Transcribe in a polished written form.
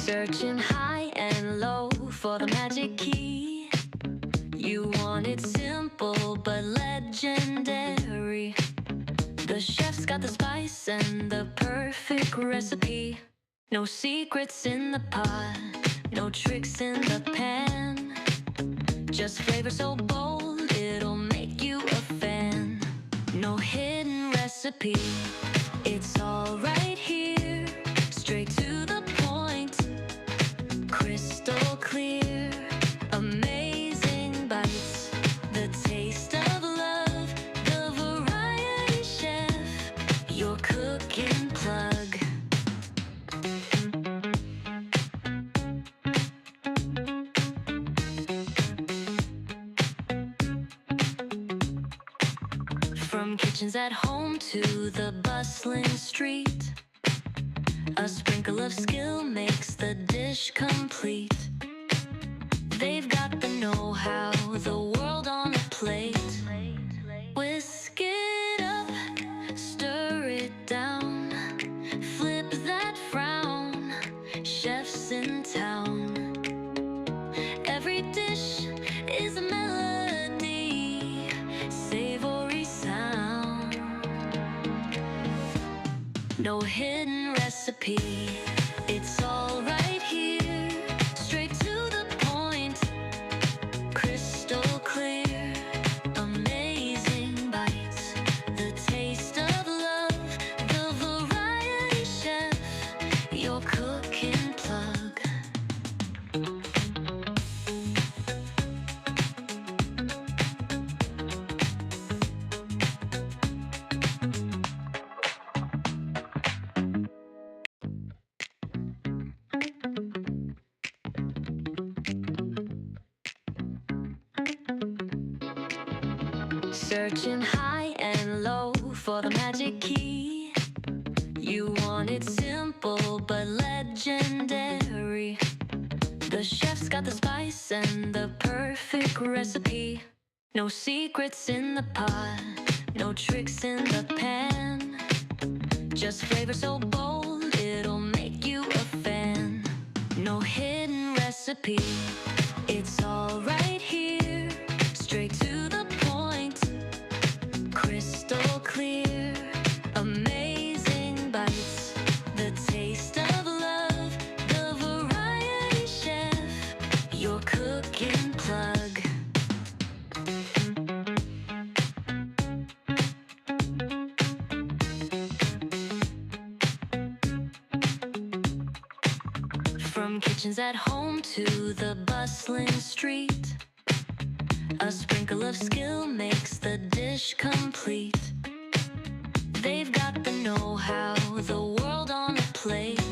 Searching high and low for the magic key. You want it simple but legendary. The chef's got the spice and the perfect recipe. No secrets in the pot, no tricks in the pan. Just flavor so bold, it'll make you a fan. No hidden recipe, it's all right here. Straight to the point, crystal clear. Amazing bites, the taste of love. The Variety Chef, your cooking plug. From kitchens at home to the bustling street, a sprinkle of skill makes the dish complete. They've got the know-how, the world on a plate. Whisk it up, stir it down, flip that frown. Chefs in town. Every dish is a melody, savory sound. No hidden recipe, it's all right here. Straight to the point, crystal clear. Amazing bites, the taste of love. The Variety Chef, your cooking plug. Searching high and low for the magic key. You want it simple but legendary. The chef's got the spice and the perfect recipe. No secrets in the pot, no tricks in the pan. Just flavor so bold, it'll make you a fan. No hidden recipe, it's all right here. Straight to the point, crystal clear. Amazing bites, the taste of love. The Variety Chef, your cooking plug. From kitchens at home to the bustling street, a sprinkle of skill makes the dish complete. They've got the know-how, the world on a plate.